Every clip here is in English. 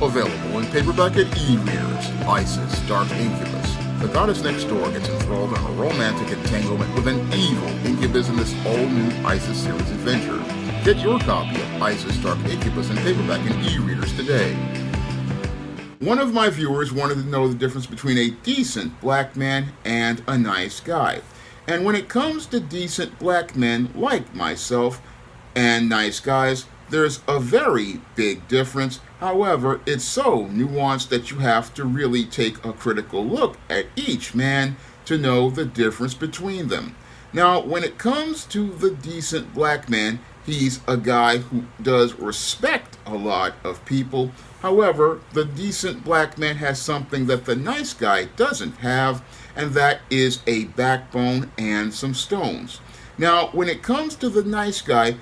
Available in paperback at e-readers, Isis, Dark Incubus. The goddess next door gets enthralled in a romantic entanglement with an evil incubus in this all-new Isis series adventure. Get your copy of Isis, Dark Incubus in paperback and e-readers today. One of my viewers wanted to know the difference between a decent black man and a nice guy. And when it comes to decent black men like myself and nice guys, there's a very big difference. However, it's so nuanced that you have to really take a critical look at each man to know the difference between them. Now, when it comes to the decent black man, he's a guy who does respect a lot of people. However, the decent black man has something that the nice guy doesn't have, and that is a backbone and some stones. Now, when it comes to the nice guy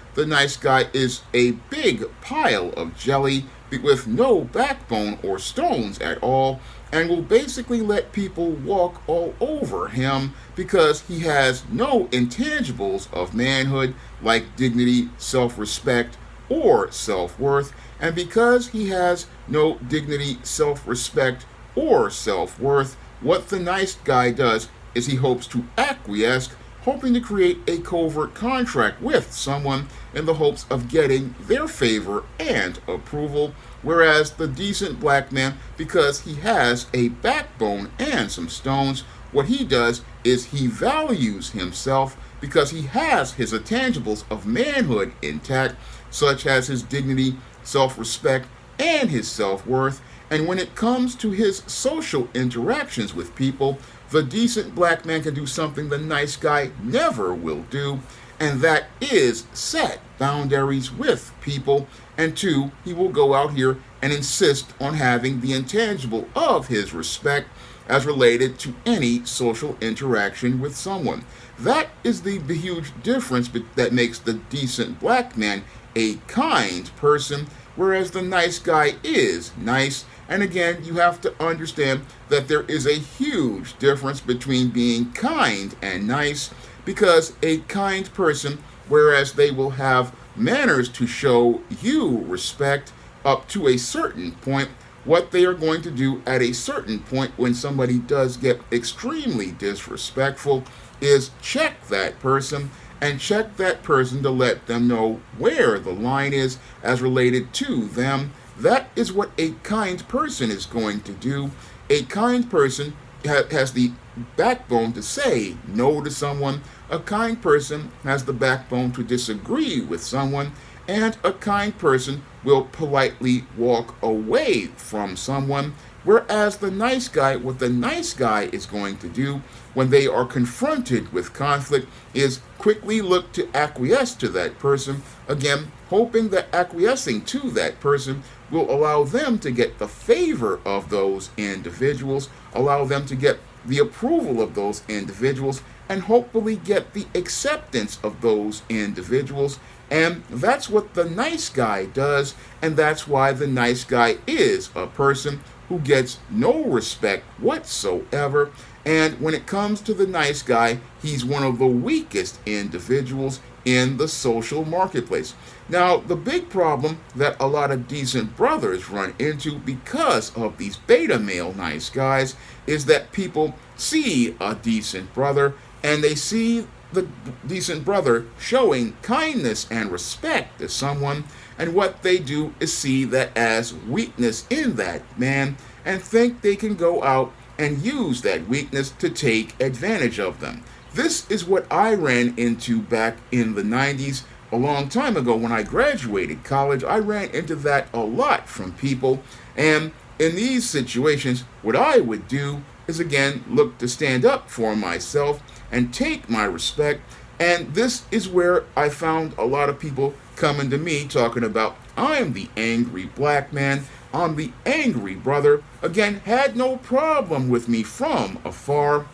is a big pile of jelly with no backbone or stones at all, and will basically let people walk all over him because he has no intangibles of manhood like dignity, self-respect, or self-worth, and because he has no dignity, self-respect, or self-worth, what the nice guy does is he hopes to acquiesce, hoping to create a covert contract with someone in the hopes of getting their favor and approval, whereas the decent black man, because he has a backbone and some stones, what he does is he values himself because he has his intangibles of manhood intact, such as his dignity, self-respect, and his self-worth. And when it comes to his social interactions with people, the decent black man can do something the nice guy never will do, and that is set boundaries with people. And two, he will go out here and insist on having the intangible of his respect as related to any social interaction with someone. That is the huge difference that makes the decent black man a kind person, whereas the nice guy is nice. And again, you have to understand that there is a huge difference between being kind and nice, because a kind person, whereas they will have manners to show you respect up to a certain point, what they are going to do at a certain point when somebody does get extremely disrespectful is check that person and check that person to let them know where the line is as related to them. That is what a kind person is going to do. A kind person has the backbone to say no to someone. A kind person has the backbone to disagree with someone. And a kind person will politely walk away from someone. Whereas the nice guy, what the nice guy is going to do when they are confronted with conflict is quickly look to acquiesce to that person, again, hoping that acquiescing to that person will allow them to get the favor of those individuals, allow them to get the approval of those individuals, and hopefully get the acceptance of those individuals. And that's what the nice guy does, and that's why the nice guy is a person who gets no respect whatsoever. And when it comes to the nice guy, he's one of the weakest individuals in the social marketplace. Now, the big problem that a lot of decent brothers run into because of these beta male nice guys is that people see a decent brother and they see the decent brother showing kindness and respect to someone, and what they do is see that as weakness in that man and think they can go out and use that weakness to take advantage of them. This is what I ran into back in the 90s, a long time ago when I graduated college. I ran into that a lot from people, and in these situations, what I would do is again look to stand up for myself and take my respect. And this is where I found a lot of people coming to me talking about, I'm the angry black man, I'm the angry brother. Again, had no problem with me from afar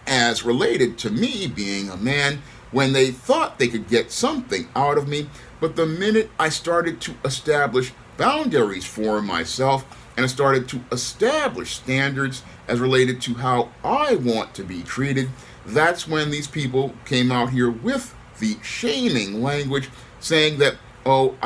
as related to me being a man when they thought they could get something out of me. But the minute I started to establish boundaries for myself and I started to establish standards as related to how I want to be treated, that's when these people came out here with the shaming language, saying that, oh,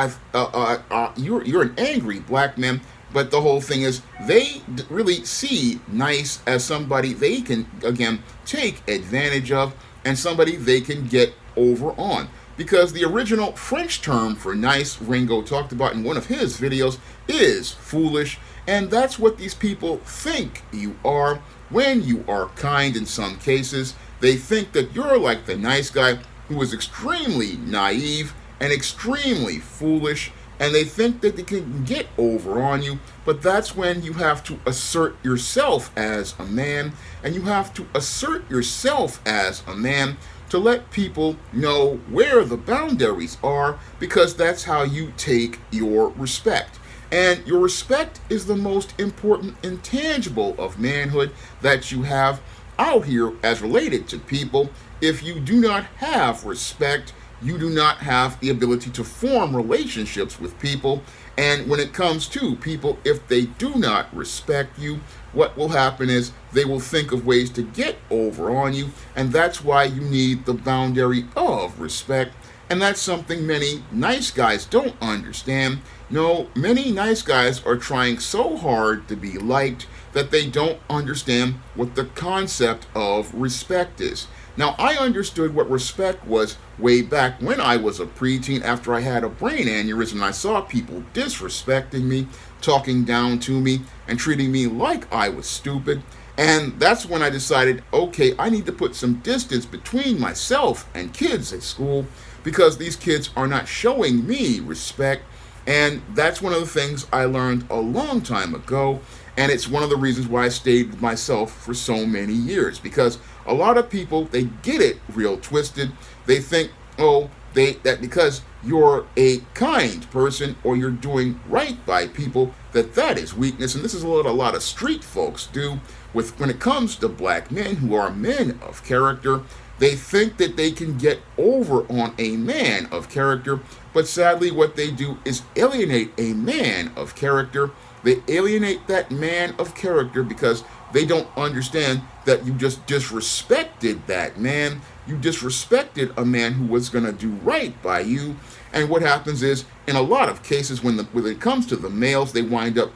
you're an angry black man, But the whole thing is, they really see nice as somebody they can, again, take advantage of and somebody they can get over on. Because the original French term for nice, Ringo talked about in one of his videos, is foolish. And that's what these people think you are when you are kind in some cases. They think that you're like the nice guy who is extremely naive and extremely foolish, and they think that they can get over on you. But that's when you have to assert yourself as a man, and you have to assert yourself as a man to let people know where the boundaries are, because that's how you take your respect. And your respect is the most important intangible of manhood that you have out here as related to people. If you do not have respect, you do not have the ability to form relationships with people. And when it comes to people, if they do not respect you, what will happen is they will think of ways to get over on you. And that's why you need the boundary of respect. And that's something many nice guys don't understand. No, many nice guys are trying so hard to be liked that they don't understand what the concept of respect is. Now, I understood what respect was way back when I was a preteen, after I had a brain aneurysm and I saw people disrespecting me, talking down to me, and treating me like I was stupid. And that's when I decided, okay, I need to put some distance between myself and kids at school, because these kids are not showing me respect. And that's one of the things I learned a long time ago. And it's one of the reasons why I stayed with myself for so many years. Because a lot of people, they get it real twisted. They think, that because you're a kind person or you're doing right by people, that is weakness. And this is what a lot of street folks do when it comes to black men who are men of character. They think that they can get over on a man of character, but sadly what they do is alienate a man of character. They alienate that man of character because they don't understand that you just disrespected that man. You disrespected a man who was going to do right by you. And what happens is, in a lot of cases, when it comes to the males, they wind up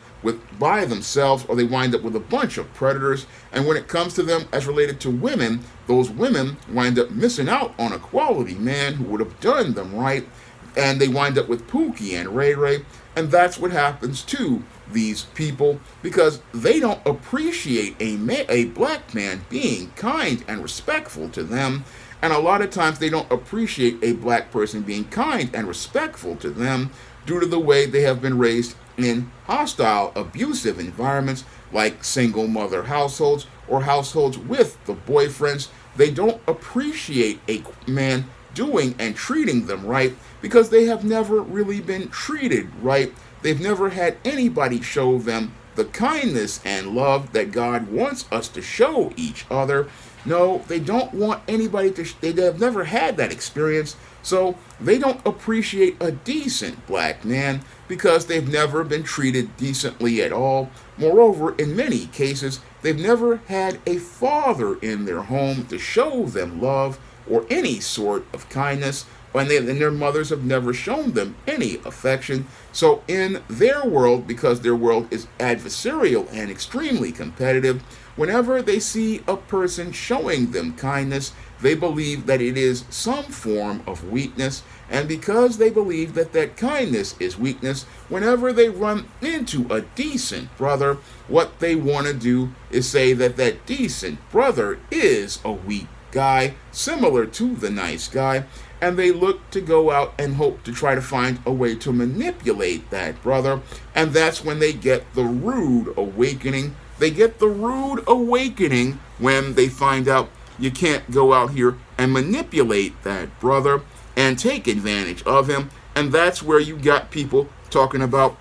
by themselves, or they wind up with a bunch of predators. And when it comes to them as related to women, those women wind up missing out on a quality man who would have done them right. And they wind up with Pookie and Ray Ray. And that's what happens to these people, because they don't appreciate a black man being kind and respectful to them. And a lot of times they don't appreciate a black person being kind and respectful to them due to the way they have been raised in hostile, abusive environments like single mother households or households with the boyfriends. They don't appreciate a man doing and treating them right because they have never really been treated right. They've never had anybody show them the kindness and love that God wants us to show each other. No, they don't want anybody they have never had that experience, so they don't appreciate a decent black man because they've never been treated decently at all. Moreover, in many cases, they've never had a father in their home to show them love or any sort of kindness, and their mothers have never shown them any affection. So in their world, because their world is adversarial and extremely competitive, whenever they see a person showing them kindness, they believe that it is some form of weakness. And because they believe that kindness is weakness, whenever they run into a decent brother, what they want to do is say that decent brother is a weak guy, similar to the nice guy, and they look to go out and hope to try to find a way to manipulate that brother. And that's when they get the rude awakening. They get the rude awakening when they find out you can't go out here and manipulate that brother and take advantage of him. And that's where you got people talking about,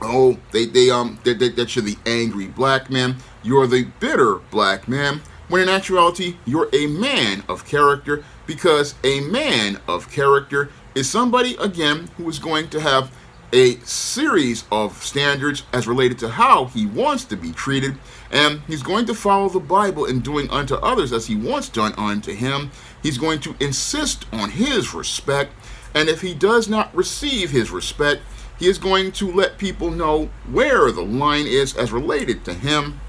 that you're the angry black man, you're the bitter black man, when in actuality, you're a man of character, because a man of character is somebody, again, who is going to have a series of standards as related to how he wants to be treated, and he's going to follow the Bible in doing unto others as he wants done unto him. He's going to insist on his respect, and if he does not receive his respect, He is going to let people know where the line is as related to him.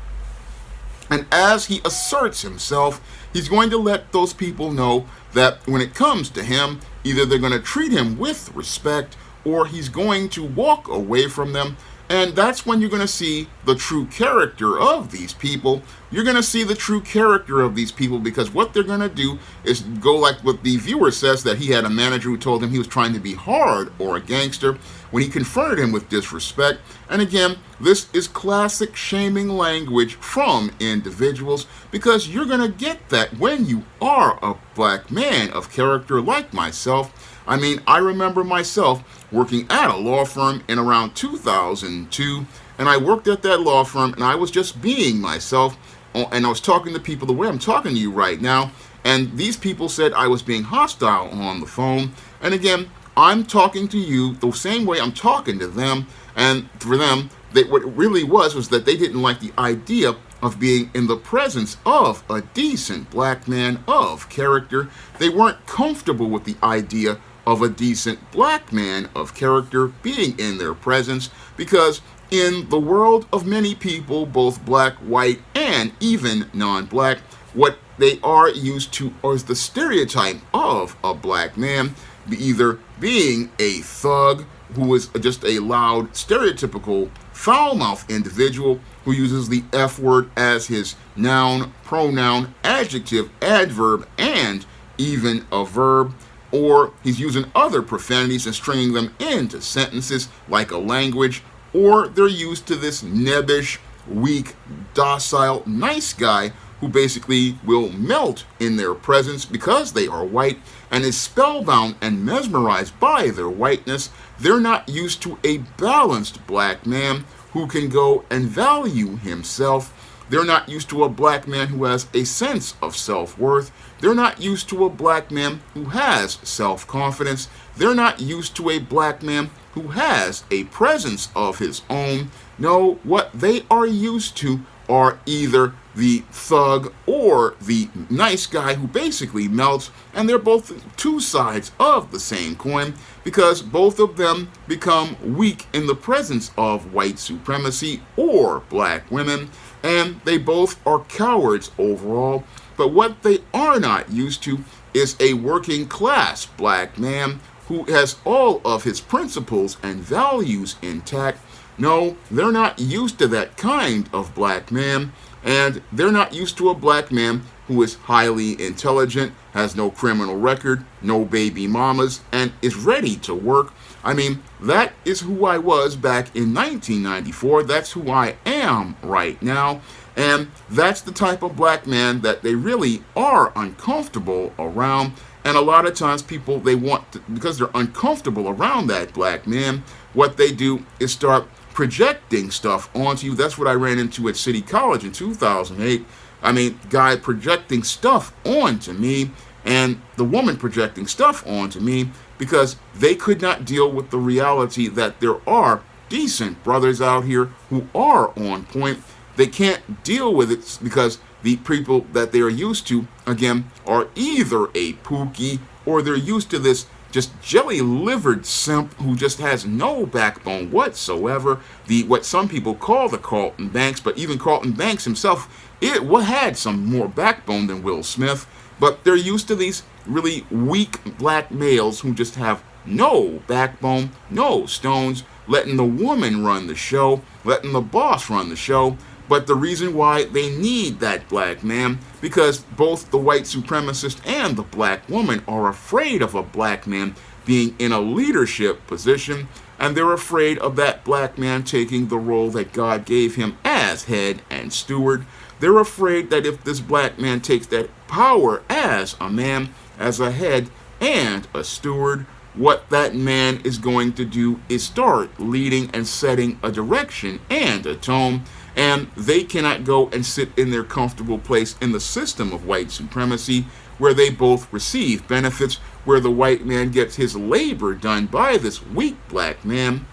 And as he asserts himself, he's going to let those people know that when it comes to him, either they're going to treat him with respect or he's going to walk away from them. And that's when you're going to see the true character of these people. You're going to see the true character of these people, because what they're going to do is go like what the viewer says, that he had a manager who told him he was trying to be hard or a gangster when he confronted him with disrespect. And again, this is classic shaming language from individuals, because you're going to get that when you are a black man of character like myself. I mean, I remember myself working at a law firm in around 2002, and I worked at that law firm, and I was just being myself, and I was talking to people the way I'm talking to you right now, and these people said I was being hostile on the phone. And again, I'm talking to you the same way I'm talking to them, and for them, what it really was that they didn't like the idea of being in the presence of a decent black man of character. They weren't comfortable with the idea of a decent black man of character being in their presence, because in the world of many people, both black, white, and even non-black, what they are used to is the stereotype of a black man either being a thug who is just a loud, stereotypical, foul-mouthed individual who uses the F word as his noun, pronoun, adjective, adverb, and even a verb, or he's using other profanities and stringing them into sentences like a language, or they're used to this nebbish, weak, docile, nice guy who basically will melt in their presence because they are white and is spellbound and mesmerized by their whiteness. They're not used to a balanced black man who can go and value himself. They're not used to a black man who has a sense of self-worth. They're not used to a black man who has self-confidence. They're not used to a black man who has a presence of his own. No, what they are used to are either the thug or the nice guy who basically melts, and they're both two sides of the same coin, because both of them become weak in the presence of white supremacy or black women, and they both are cowards overall. But what they are not used to is a working class black man who has all of his principles and values intact. No, they're not used to that kind of black man, and they're not used to a black man who is highly intelligent, has no criminal record, no baby mamas, and is ready to work. I mean, that is who I was back in 1994. That's who I am right now. And that's the type of black man that they really are uncomfortable around. And a lot of times people, they want to, because they're uncomfortable around that black man, what they do is start projecting stuff onto you. That's what I ran into at City College in 2008. I mean, guy projecting stuff onto me, and the woman projecting stuff onto me, because they could not deal with the reality that there are decent brothers out here who are on point. They can't deal with it because the people that they are used to, again, are either a pookie or they're used to this just jelly-livered simp who just has no backbone whatsoever. What some people call the Carlton Banks, but even Carlton Banks himself, had some more backbone than Will Smith. But they're used to these really weak black males who just have no backbone, no stones, letting the woman run the show, letting the boss run the show. But the reason why they need that black man, because both the white supremacist and the black woman are afraid of a black man being in a leadership position, and they're afraid of that black man taking the role that God gave him as head and steward. They're afraid that if this black man takes that power as a man, as a head and a steward, what that man is going to do is start leading and setting a direction and a tone. And they cannot go and sit in their comfortable place in the system of white supremacy, where they both receive benefits, where the white man gets his labor done by this weak black man,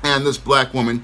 and this black woman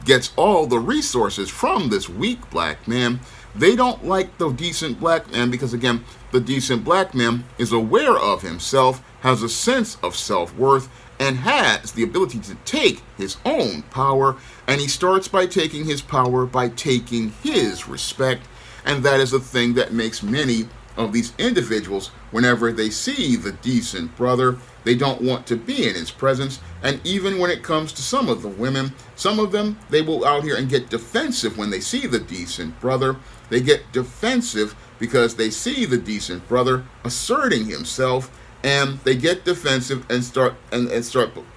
gets all the resources from this weak black man. They don't like the decent black man because, again, the decent black man is aware of himself, has a sense of self-worth, and has the ability to take his own power. And he starts by taking his power by taking his respect. And that is the thing that makes many of these individuals, whenever they see the decent brother, they don't want to be in his presence. And even when it comes to some of the women, some of them, they will out here and get defensive when they see the decent brother. They get defensive because they see the decent brother asserting himself, and they get defensive and start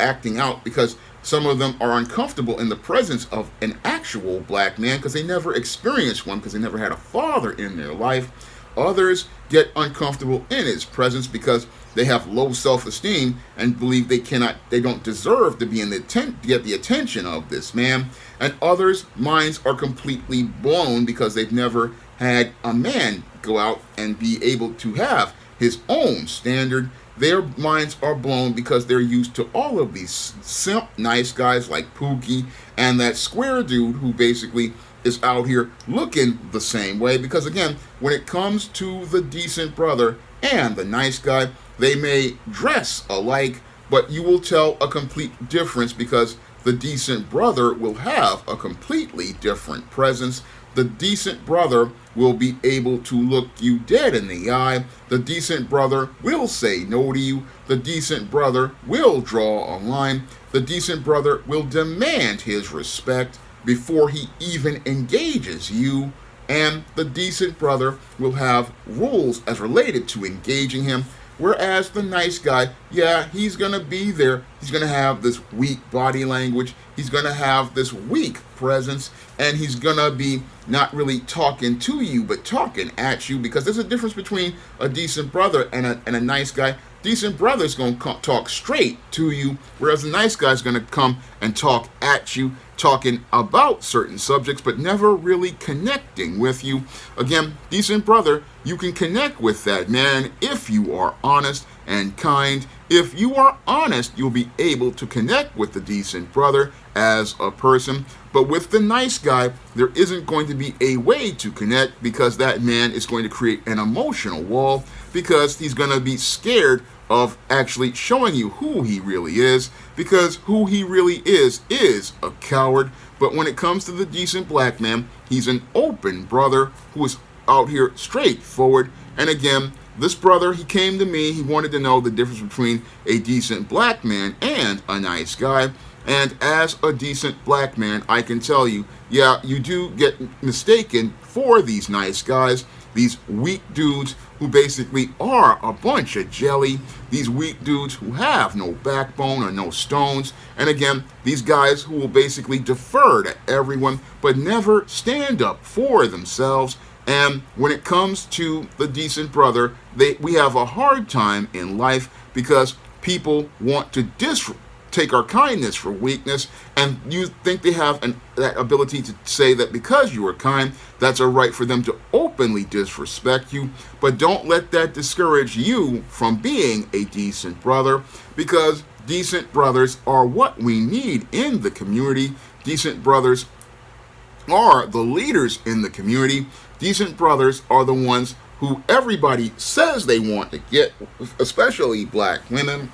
acting out because some of them are uncomfortable in the presence of an actual black man because they never experienced one, because they never had a father in their life. Others get uncomfortable in his presence because they have low self-esteem and believe they don't deserve to be to get the attention of this man. And others' minds are completely blown because they've never had a man go out and be able to have his own standard. Their minds are blown because they're used to all of these simp nice guys like Pookie and that square dude who basically is out here looking the same way. Because again, when it comes to the decent brother and the nice guy, they may dress alike, but you will tell a complete difference because the decent brother will have a completely different presence. The decent brother will be able to look you dead in the eye. The decent brother will say no to you. The decent brother will draw a line. The decent brother will demand his respect before he even engages you. And the decent brother will have rules as related to engaging him. Whereas the nice guy, yeah, he's going to be there. He's going to have this weak body language. He's going to have this weak presence. And he's going to be not really talking to you, but talking at you. Because there's a difference between a decent brother and a nice guy. Decent brother's going to talk straight to you, whereas the nice guy's going to come and talk at you, talking about certain subjects, but never really connecting with you. Again, decent brother, you can connect with that man if you are honest and kind. If you are honest, you'll be able to connect with the decent brother as a person. But with the nice guy, there isn't going to be a way to connect because that man is going to create an emotional wall because he's going to be scared of actually showing you who he really is, because who he really is a coward. But when it comes to the decent black man, he's an open brother who is out here straightforward. And again, this brother, he came to me, he wanted to know the difference between a decent black man and a nice guy. And as a decent black man, I can tell you, yeah, you do get mistaken for these nice guys, these weak dudes who basically are a bunch of jelly, these weak dudes who have no backbone or no stones. And again, these guys who will basically defer to everyone but never stand up for themselves. And when it comes to the decent brother, we have a hard time in life because people want to take our kindness for weakness, and you think they have that ability to say that because you are kind, that's a right for them to openly disrespect you. But don't let that discourage you from being a decent brother, because decent brothers are what we need in the community. Decent brothers are the leaders in the community. Decent brothers are the ones who everybody says they want to get, especially black women.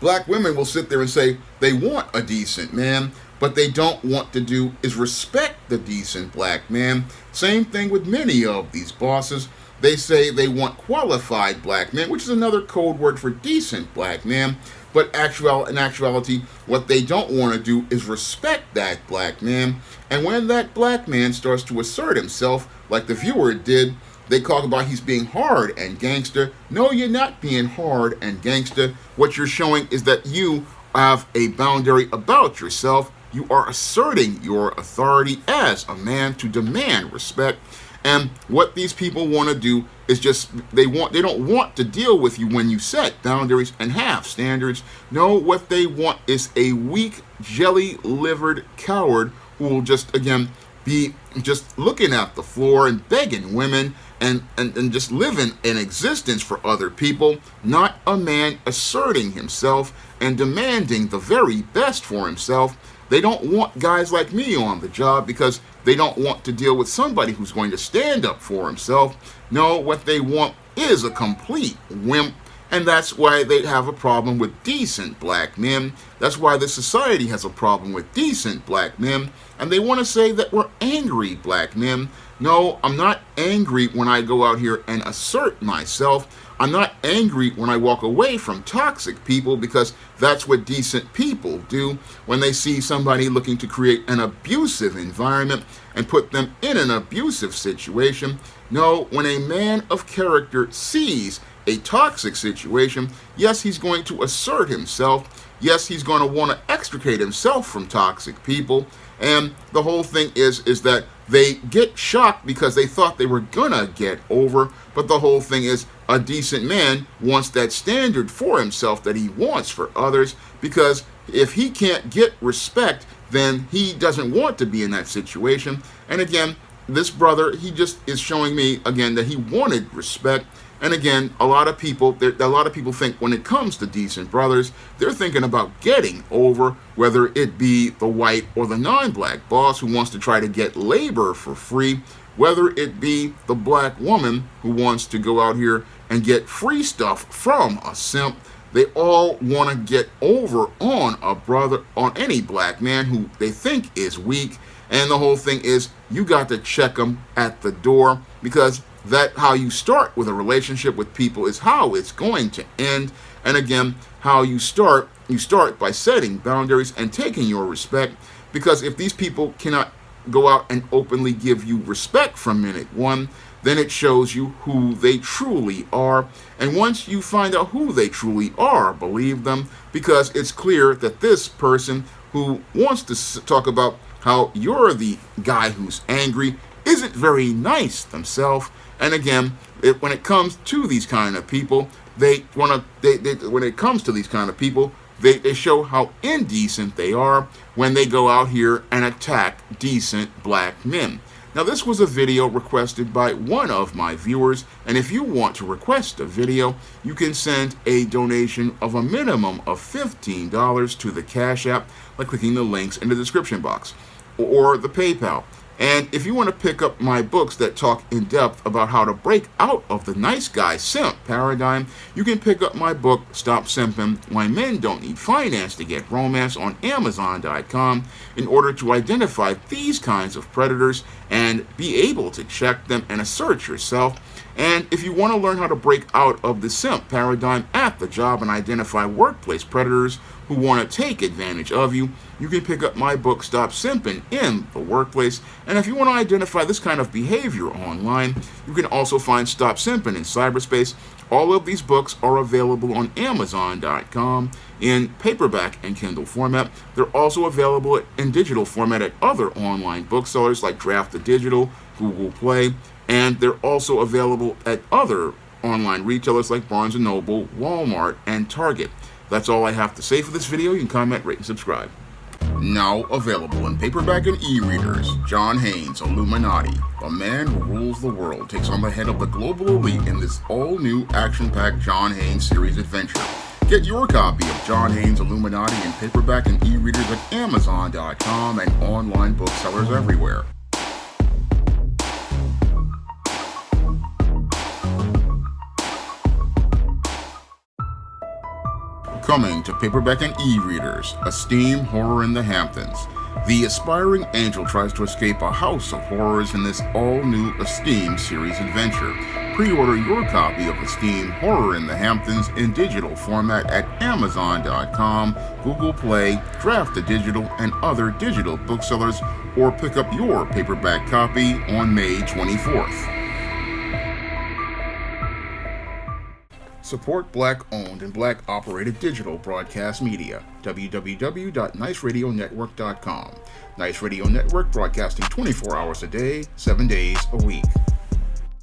Black women will sit there and say they want a decent man, but they don't want to do is respect the decent black man. Same thing with many of these bosses. They say they want qualified black men, which is another code word for decent black man. But in actuality, what they don't want to do is respect that black man. And when that black man starts to assert himself, like the viewer did, they talk about he's being hard and gangster. No, you're not being hard and gangster. What you're showing is that you have a boundary about yourself. You are asserting your authority as a man to demand respect. And what these people want to do is just, they don't want to deal with you when you set boundaries and have standards. No, what they want is a weak, jelly-livered coward who will just, again, be just looking at the floor and begging women and just living an existence for other people, not a man asserting himself and demanding the very best for himself. They don't want guys like me on the job because they don't want to deal with somebody who's going to stand up for himself. No, what they want is a complete wimp. And that's why they have a problem with decent black men. That's why the society has a problem with decent black men. And they want to say that we're angry black men. No, I'm not angry when I go out here and assert myself. I'm not angry when I walk away from toxic people, because that's what decent people do when they see somebody looking to create an abusive environment and put them in an abusive situation. No, when a man of character sees a toxic situation, yes, he's going to assert himself. Yes, he's going to want to extricate himself from toxic people. And the whole thing is that they get shocked because they thought they were gonna get over. But the whole thing is, a decent man wants that standard for himself that he wants for others, because if he can't get respect, then he doesn't want to be in that situation. And again, this brother, he just is showing me again that he wanted respect. And again, a lot of people think when it comes to decent brothers, they're thinking about getting over, whether it be the white or the non-black boss who wants to try to get labor for free, whether it be the black woman who wants to go out here and get free stuff from a simp. They all want to get over on a brother, on any black man who they think is weak. And the whole thing is, you got to check them at the door, because that how you start with a relationship with people is how it's going to end. And again, how you start by setting boundaries and taking your respect, because if these people cannot go out and openly give you respect from minute one, then it shows you who they truly are. And once you find out who they truly are, believe them, because it's clear that this person who wants to talk about how you're the guy who's angry isn't very nice themselves. And again, when it comes to these kind of people, they show how indecent they are when they go out here and attack decent black men. Now, this was a video requested by one of my viewers, and if you want to request a video, you can send a donation of a minimum of $15 to the Cash App by clicking the links in the description box, or the PayPal. And if you want to pick up my books that talk in depth about how to break out of the nice guy simp paradigm, you can pick up my book, Stop Simping, Why Men Don't Need Finance to Get Romance, on Amazon.com, in order to identify these kinds of predators and be able to check them and assert yourself. And if you want to learn how to break out of the simp paradigm at the job and identify workplace predators who want to take advantage of you, you can pick up my book, Stop Simping in the Workplace. And if you want to identify this kind of behavior online, you can also find Stop Simping in Cyberspace. All of these books are available on Amazon.com in paperback and Kindle format. They're also available in digital format at other online booksellers like Draft the Digital, Google Play, and they're also available at other online retailers like Barnes & Noble, Walmart, and Target. That's all I have to say for this video. You can comment, rate, and subscribe. Now available in paperback and e-readers, John Haynes' Illuminati, the man who rules the world, takes on the head of the global elite in this all-new action-packed John Haynes series adventure. Get your copy of John Haynes' Illuminati in paperback and e-readers at Amazon.com and online booksellers everywhere. Coming to paperback and e-readers, Esteem Horror in the Hamptons. The aspiring angel tries to escape a house of horrors in this all-new Esteem series adventure. Pre-order your copy of Esteem Horror in the Hamptons in digital format at Amazon.com, Google Play, Draft the Digital, and other digital booksellers, or pick up your paperback copy on May 24th. Support Black-owned and Black-operated digital broadcast media. www.niceradionetwork.com. Nice Radio Network, broadcasting 24 hours a day, 7 days a week.